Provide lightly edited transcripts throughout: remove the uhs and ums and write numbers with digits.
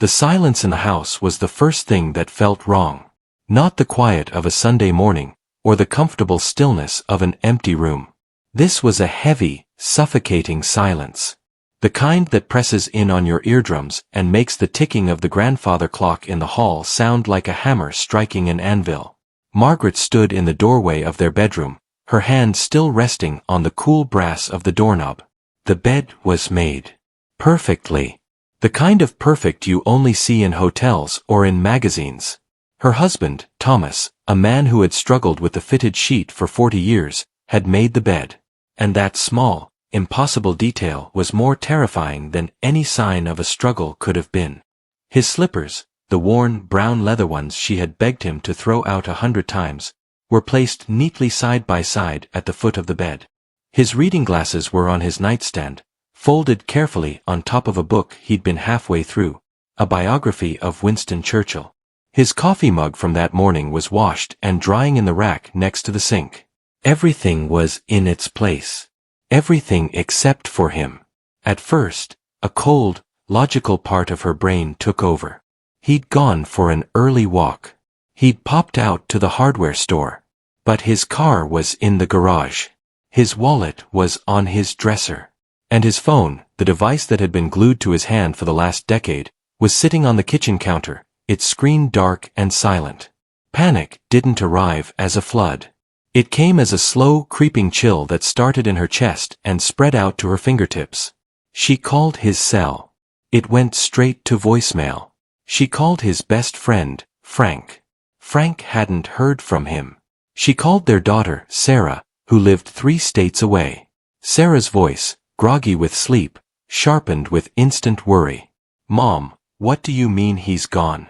The silence in the house was the first thing that felt wrong. Not the quiet of a Sunday morning, or the comfortable stillness of an empty room. This was a heavy, suffocating silence. The kind that presses in on your eardrums and makes the ticking of the grandfather clock in the hall sound like a hammer striking an anvil. Margaret stood in the doorway of their bedroom, her hand still resting on the cool brass of the doorknob. The bed was made perfectly. The kind of perfect you only see in hotels or in magazines. Her husband, Thomas, a man who had struggled with the fitted sheet for 40 years, had made the bed. And that small, impossible detail was more terrifying than any sign of a struggle could have been. His slippers, the worn brown leather ones she had begged him to throw out 100 times, were placed neatly side by side at the foot of the bed. His reading glasses were on his nightstand, folded carefully on top of a book he'd been halfway through, a biography of Winston Churchill. His coffee mug from that morning was washed and drying in the rack next to the sink. Everything was in its place. Everything except for him. At first, a cold, logical part of her brain took over. He'd gone for an early walk. He'd popped out to the hardware store. But his car was in the garage. His wallet was on his dresser. And his phone, the device that had been glued to his hand for the last decade, was sitting on the kitchen counter, its screen dark and silent. Panic didn't arrive as a flood. It came as a slow, creeping chill that started in her chest and spread out to her fingertips. She called his cell. It went straight to voicemail. She called his best friend, Frank. Frank hadn't heard from him. She called their daughter, Sarah, who lived 3 states away. Sarah's voice, groggy with sleep, sharpened with instant worry. "Mom, what do you mean he's gone?"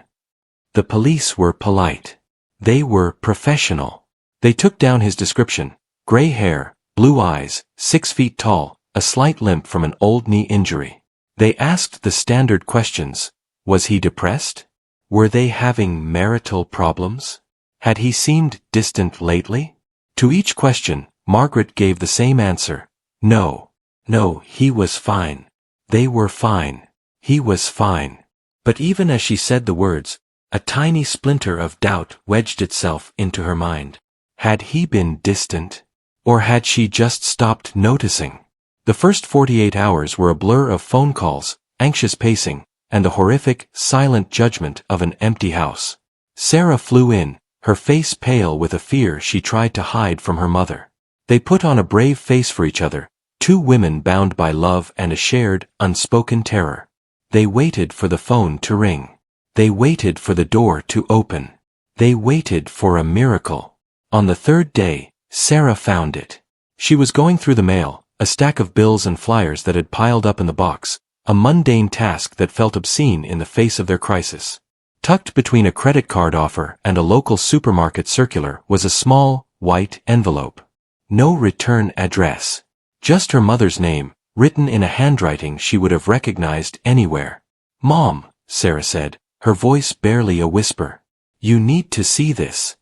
The police were polite. They were professional. They took down his description: gray hair, blue eyes, 6 feet tall, a slight limp from an old knee injury. They asked the standard questions. Was he depressed? Were they having marital problems? Had he seemed distant lately? To each question, Margaret gave the same answer. No. No, he was fine. They were fine. He was fine. But even as she said the words, a tiny splinter of doubt wedged itself into her mind. Had he been distant? Or had she just stopped noticing? The first 48 hours were a blur of phone calls, anxious pacing, and the horrific, silent judgment of an empty house. Sarah flew in, her face pale with a fear she tried to hide from her mother. They put on a brave face for each other, 2 women bound by love and a shared, unspoken terror. They waited for the phone to ring. They waited for the door to open. They waited for a miracle. On the 3rd day, Sarah found it. She was going through the mail, a stack of bills and flyers that had piled up in the box, a mundane task that felt obscene in the face of their crisis. Tucked between a credit card offer and a local supermarket circular was a small, white envelope. No return address. Just her mother's name, written in a handwriting she would have recognized anywhere. "Mom," Sarah said, her voice barely a whisper. "You need to see this."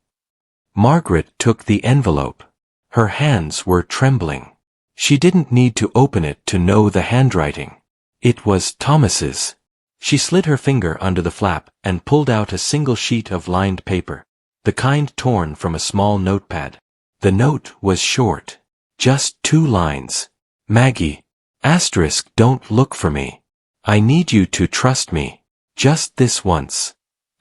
Margaret took the envelope. Her hands were trembling. She didn't need to open it to know the handwriting. It was Thomas's. She slid her finger under the flap and pulled out a single sheet of lined paper, the kind torn from a small notepad. The note was short. Just 2 lines. "Maggie, *, don't look for me. I need you to trust me. Just this once. *.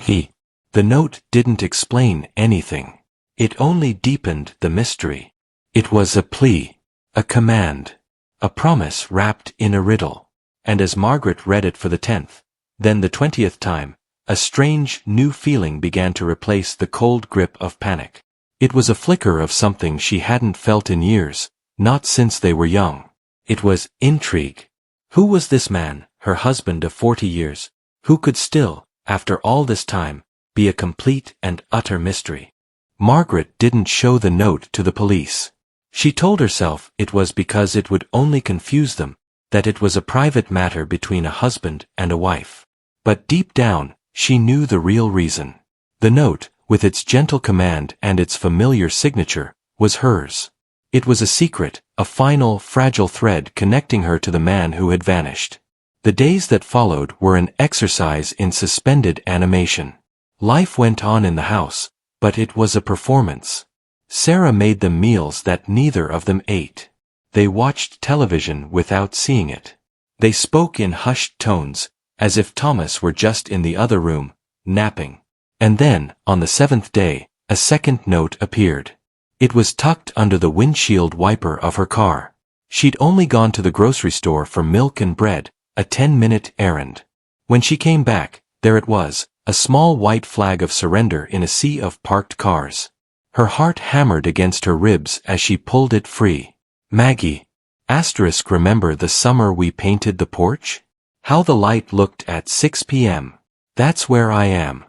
He. The note didn't explain anything. It only deepened the mystery. It was a plea, a command, a promise wrapped in a riddle. And as Margaret read it for the 10th, then the 20th time, a strange, new feeling began to replace the cold grip of panic. It was a flicker of something she hadn't felt in years, not since they were young. It was intrigue. Who was this man, her husband of 40 years, who could still, after all this time, be a complete and utter mystery? Margaret didn't show the note to the police. She told herself it was because it would only confuse them, that it was a private matter between a husband and a wife. But deep down, she knew the real reason. The note, with its gentle command and its familiar signature, was hers. It was a secret, a final, fragile thread connecting her to the man who had vanished. The days that followed were an exercise in suspended animation. Life went on in the house, but it was a performance. Sarah made them meals that neither of them ate. They watched television without seeing it. They spoke in hushed tones, as if Thomas were just in the other room, napping. And then, on the 7th day, a second note appeared. It was tucked under the windshield wiper of her car. She'd only gone to the grocery store for milk and bread, a 10-minute errand. When she came back, there it was, a small white flag of surrender in a sea of parked cars. Her heart hammered against her ribs as she pulled it free. Maggie. Remember the summer we painted the porch? How the light looked at 6 p.m. That's where I am.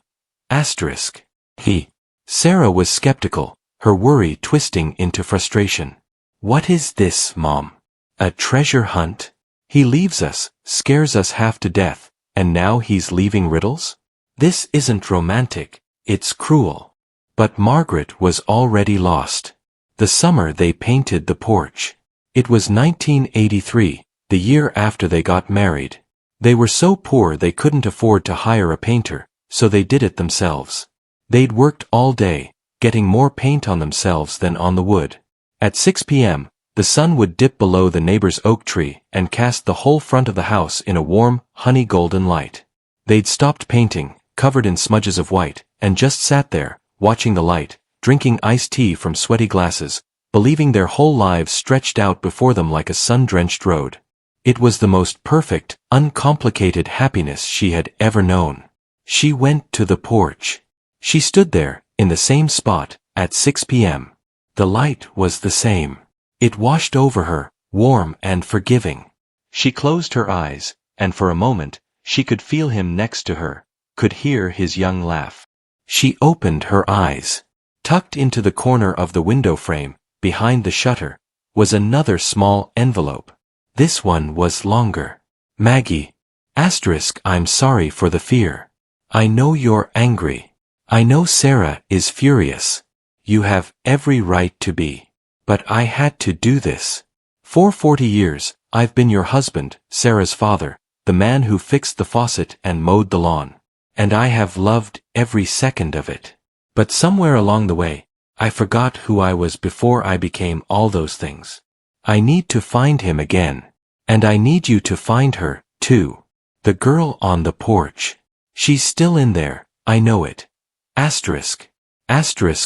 Sarah was skeptical, her worry twisting into frustration. What is this, Mom? A treasure hunt? He leaves us, scares us half to death, and now he's leaving riddles? This isn't romantic, it's cruel. But Margaret was already lost. The summer they painted the porch. It was 1983, the year after they got married. They were so poor they couldn't afford to hire a painter, so they did it themselves. They'd worked all day, getting more paint on themselves than on the wood. At 6 p.m., the sun would dip below the neighbor's oak tree and cast the whole front of the house in a warm, honey-golden light. They'd stopped painting, covered in smudges of white, and just sat there, watching the light, drinking iced tea from sweaty glasses, believing their whole lives stretched out before them like a sun-drenched road. It was the most perfect, uncomplicated happiness she had ever known. She went to the porch. She stood there, in the same spot, at 6 p.m. The light was the same. It washed over her, warm and forgiving. She closed her eyes, and for a moment, she could feel him next to her, could hear his young laugh. She opened her eyes. Tucked into the corner of the window frame, behind the shutter, was another small envelope. This one was longer. Maggie. I'm sorry for the fear. I know you're angry. I know Sarah is furious. You have every right to be. But I had to do this. For 40 years, I've been your husband, Sarah's father, the man who fixed the faucet and mowed the lawn. And I have loved every second of it. But somewhere along the way, I forgot who I was before I became all those things. I need to find him again. And I need you to find her, too. The girl on the porch. She's still in there, I know it.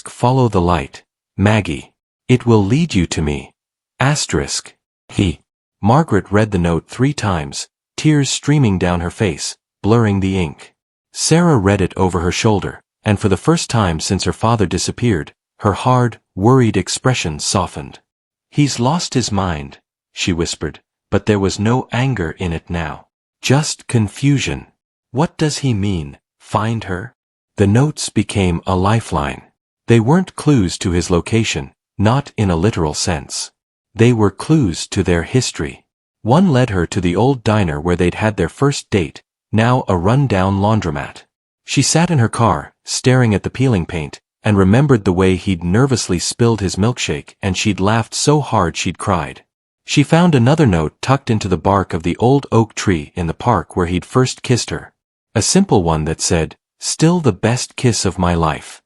Follow the light. Maggie. It will lead you to me. Margaret read the note 3 times, tears streaming down her face, blurring the ink. Sarah read it over her shoulder, and for the first time since her father disappeared, her hard, worried expression softened. He's lost his mind, she whispered, but there was no anger in it now. Just confusion. What does he mean, find her? The notes became a lifeline. They weren't clues to his location, not in a literal sense. They were clues to their history. One led her to the old diner where they'd had their first date, now a run-down laundromat. She sat in her car, staring at the peeling paint, and remembered the way he'd nervously spilled his milkshake and she'd laughed so hard she'd cried. She found another note tucked into the bark of the old oak tree in the park where he'd first kissed her. A simple one that said, "Still the best kiss of my life."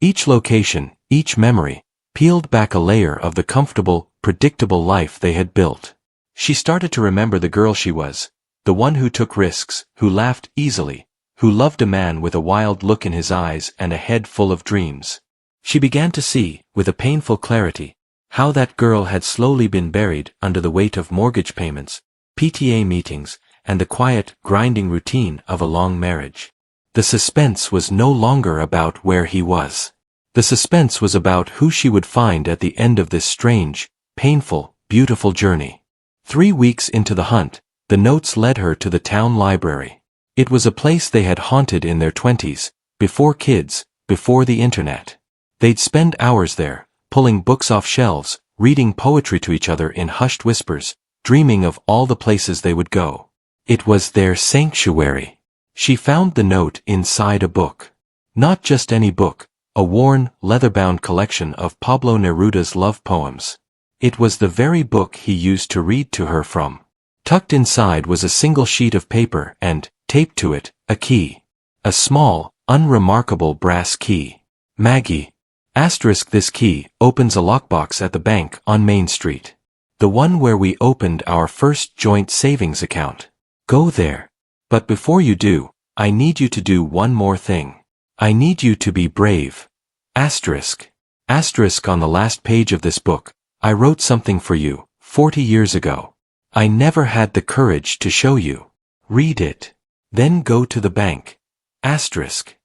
Each location, each memory, peeled back a layer of the comfortable, predictable life they had built. She started to remember the girl she was, the one who took risks, who laughed easily, who loved a man with a wild look in his eyes and a head full of dreams. She began to see, with a painful clarity, how that girl had slowly been buried under the weight of mortgage payments, PTA meetings, and the quiet, grinding routine of a long marriage. The suspense was no longer about where he was. The suspense was about who she would find at the end of this strange, painful, beautiful journey. 3 weeks into the hunt, the notes led her to the town library. It was a place they had haunted in their 20s, before kids, before the internet. They'd spend hours there, pulling books off shelves, reading poetry to each other in hushed whispers, dreaming of all the places they would go. It was their sanctuary. She found the note inside a book. Not just any book, a worn, leather-bound collection of Pablo Neruda's love poems. It was the very book he used to read to her from. Tucked inside was a single sheet of paper and, taped to it, a key. A small, unremarkable brass key. Maggie. This key opens a lockbox at the bank on Main Street. The one where we opened our first joint savings account. Go there. But before you do, I need you to do one more thing. I need you to be brave. Asterisk on the last page of this book, I wrote something for you, 40 years ago. I never had the courage to show you. Read it. Then go to the bank. Asterisk.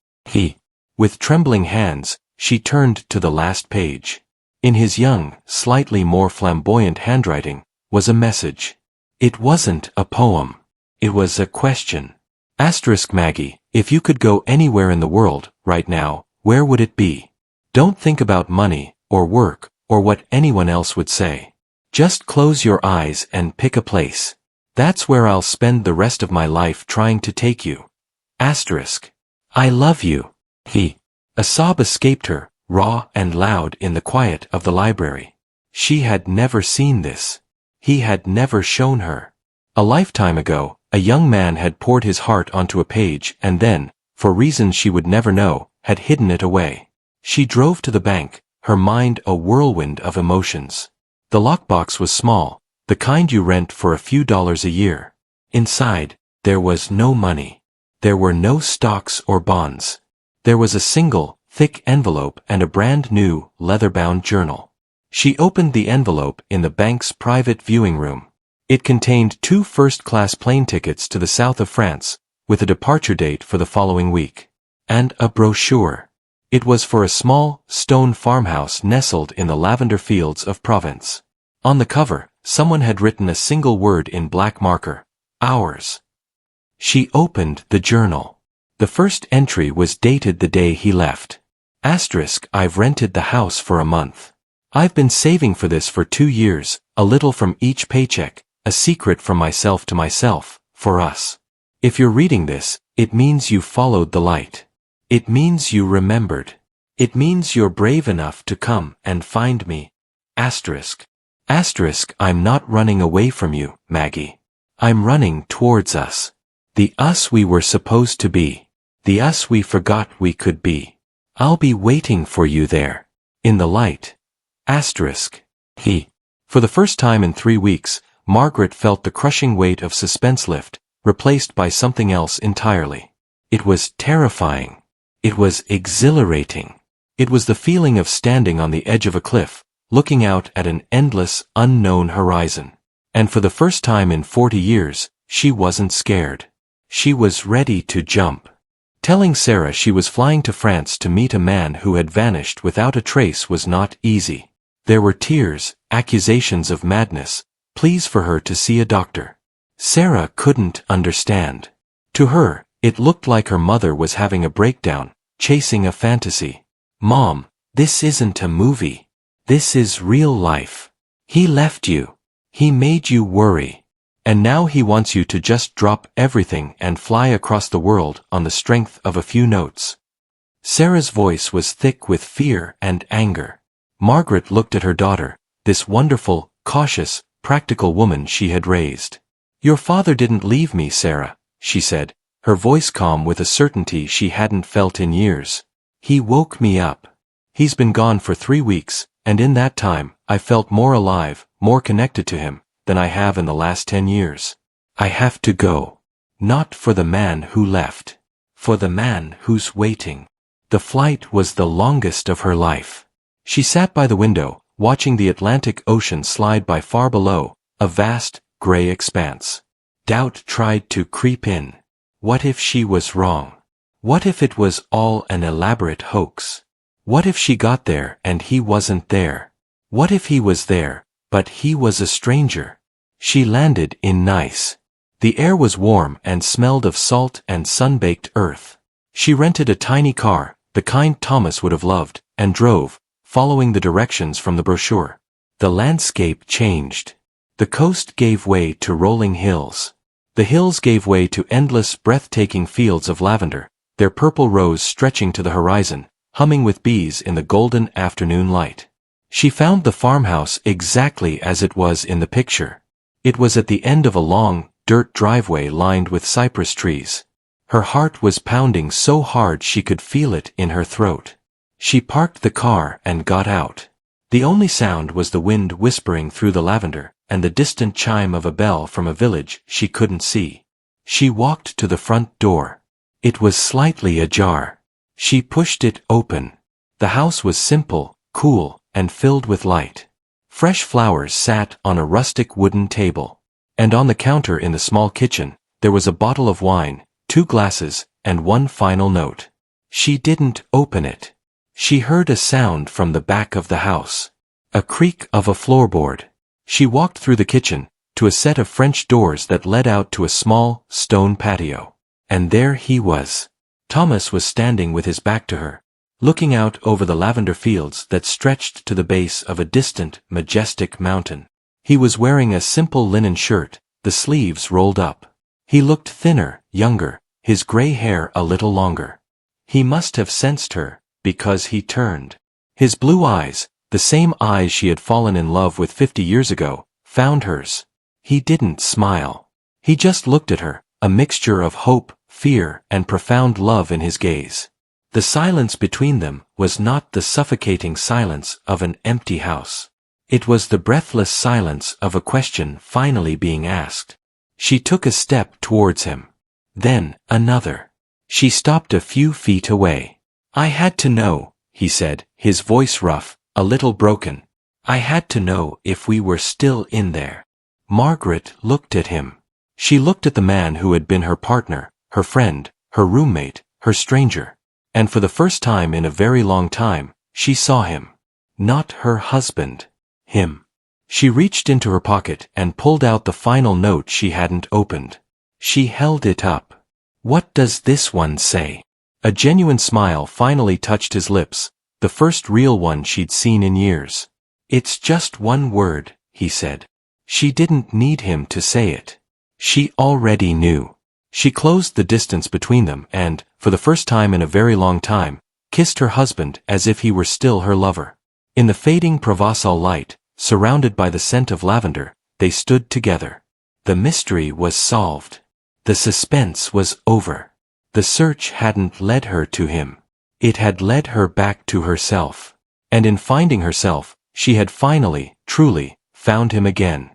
With trembling hands, she turned to the last page. In his young, slightly more flamboyant handwriting, was a message. It wasn't a poem. It was a question. Maggie, if you could go anywhere in the world, right now, where would it be? Don't think about money, or work, or what anyone else would say. Just close your eyes and pick a place. That's where I'll spend the rest of my life trying to take you. I love you. A sob escaped her, raw and loud in the quiet of the library. She had never seen this. He had never shown her. A lifetime ago, a young man had poured his heart onto a page and then, for reasons she would never know, had hidden it away. She drove to the bank, her mind a whirlwind of emotions. The lockbox was small, the kind you rent for a few dollars a year. Inside, there was no money. There were no stocks or bonds. There was a single, thick envelope and a brand new, leather-bound journal. She opened the envelope in the bank's private viewing room. It contained 2 first-class plane tickets to the south of France, with a departure date for the following week. And a brochure. It was for a small, stone farmhouse nestled in the lavender fields of Provence. On the cover, someone had written a single word in black marker. Ours. She opened the journal. The first entry was dated the day he left. I've rented the house for a month. I've been saving for this for 2 years, a little from each paycheck, a secret from myself to myself, for us. If you're reading this, it means you followed the light. It means you remembered. It means you're brave enough to come and find me. I'm not running away from you, Maggie. I'm running towards us. The us we were supposed to be. The us we forgot we could be. I'll be waiting for you there. In the light. For the first time in 3 weeks, Margaret felt the crushing weight of suspense lift, replaced by something else entirely. It was terrifying. It was exhilarating. It was the feeling of standing on the edge of a cliff, looking out at an endless, unknown horizon. And for the first time in 40 years, she wasn't scared. She was ready to jump. Telling Sarah she was flying to France to meet a man who had vanished without a trace was not easy. There were tears, accusations of madness, pleas for her to see a doctor. Sarah couldn't understand. To her, it looked like her mother was having a breakdown, chasing a fantasy. Mom, this isn't a movie. This is real life. He left you. He made you worry. And now he wants you to just drop everything and fly across the world on the strength of a few notes. Sarah's voice was thick with fear and anger. Margaret looked at her daughter, this wonderful, cautious, practical woman she had raised. Your father didn't leave me, Sarah, she said, her voice calm with a certainty she hadn't felt in years. He woke me up. He's been gone for 3 weeks, and in that time, I felt more alive, more connected to him, than I have in the last 10 years. I have to go. Not for the man who left. For the man who's waiting. The flight was the longest of her life. She sat by the window, watching the Atlantic Ocean slide by far below, a vast, gray expanse. Doubt tried to creep in. What if she was wrong? What if it was all an elaborate hoax? What if she got there and he wasn't there? What if he was there, but he was a stranger? She landed in Nice. The air was warm and smelled of salt and sun-baked earth. She rented a tiny car, the kind Thomas would have loved, and drove, following the directions from the brochure. The landscape changed. The coast gave way to rolling hills. The hills gave way to endless, breathtaking fields of lavender, their purple rose stretching to the horizon, humming with bees in the golden afternoon light. She found the farmhouse exactly as it was in the picture. It was at the end of a long, dirt driveway lined with cypress trees. Her heart was pounding so hard she could feel it in her throat. She parked the car and got out. The only sound was the wind whispering through the lavender, and the distant chime of a bell from a village she couldn't see. She walked to the front door. It was slightly ajar. She pushed it open. The house was simple, cool, and filled with light. Fresh flowers sat on a rustic wooden table. And on the counter in the small kitchen, there was a bottle of wine, 2 glasses, and one final note. She didn't open it. She heard a sound from the back of the house. A creak of a floorboard. She walked through the kitchen, to a set of French doors that led out to a small, stone patio. And there he was. Thomas was standing with his back to her, looking out over the lavender fields that stretched to the base of a distant, majestic mountain. He was wearing a simple linen shirt, the sleeves rolled up. He looked thinner, younger, his gray hair a little longer. He must have sensed her, because he turned. His blue eyes, the same eyes she had fallen in love with 50 years ago, found hers. He didn't smile. He just looked at her, a mixture of hope, fear, and profound love in his gaze. The silence between them was not the suffocating silence of an empty house. It was the breathless silence of a question finally being asked. She took a step towards him. Then, another. She stopped a few feet away. "I had to know," he said, his voice rough, a little broken. "I had to know if we were still in there." Margaret looked at him. She looked at the man who had been her partner, her friend, her roommate, her stranger. And for the first time in a very long time, she saw him. Not her husband. Him. She reached into her pocket and pulled out the final note she hadn't opened. She held it up. "What does this one say?" A genuine smile finally touched his lips, the first real one she'd seen in years. "It's just one word," he said. She didn't need him to say it. She already knew. She closed the distance between them and, for the first time in a very long time, kissed her husband as if he were still her lover. In the fading Provençal light, surrounded by the scent of lavender, they stood together. The mystery was solved. The suspense was over. The search hadn't led her to him. It had led her back to herself. And in finding herself, she had finally, truly, found him again.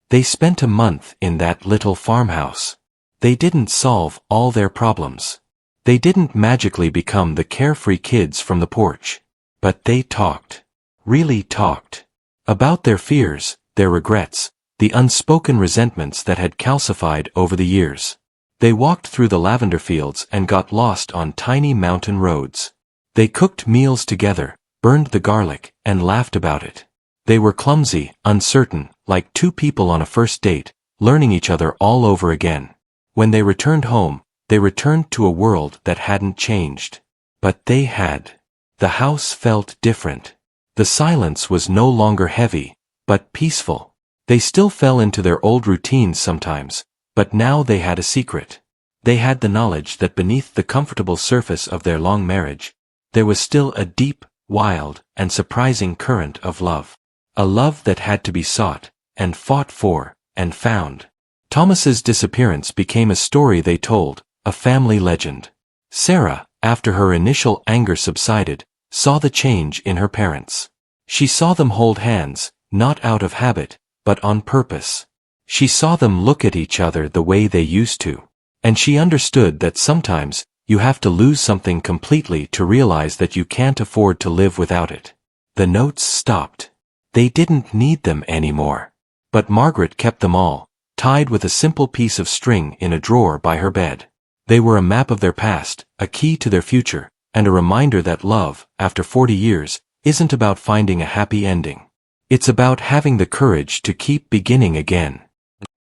They spent a month in that little farmhouse. They didn't solve all their problems. They didn't magically become the carefree kids from the porch. But they talked. Really talked. About their fears, their regrets, the unspoken resentments that had calcified over the years. They walked through the lavender fields and got lost on tiny mountain roads. They cooked meals together, burned the garlic, and laughed about it. They were clumsy, uncertain, like 2 people on a first date, learning each other all over again. When they returned home, they returned to a world that hadn't changed. But they had. The house felt different. The silence was no longer heavy, but peaceful. They still fell into their old routines sometimes, but now they had a secret. They had the knowledge that beneath the comfortable surface of their long marriage, there was still a deep, wild, and surprising current of love. A love that had to be sought, and fought for, and found. Thomas's disappearance became a story they told, a family legend. Sarah, after her initial anger subsided, saw the change in her parents. She saw them hold hands, not out of habit, but on purpose. She saw them look at each other the way they used to. And she understood that sometimes, you have to lose something completely to realize that you can't afford to live without it. The notes stopped. They didn't need them anymore. But Margaret kept them all, tied with a simple piece of string in a drawer by her bed. They were a map of their past, a key to their future, and a reminder that love, after 40 years, isn't about finding a happy ending. It's about having the courage to keep beginning again.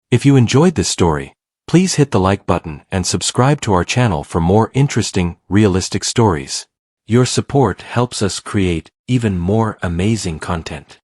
If you enjoyed this story, please hit the like button and subscribe to our channel for more interesting, realistic stories. Your support helps us create even more amazing content.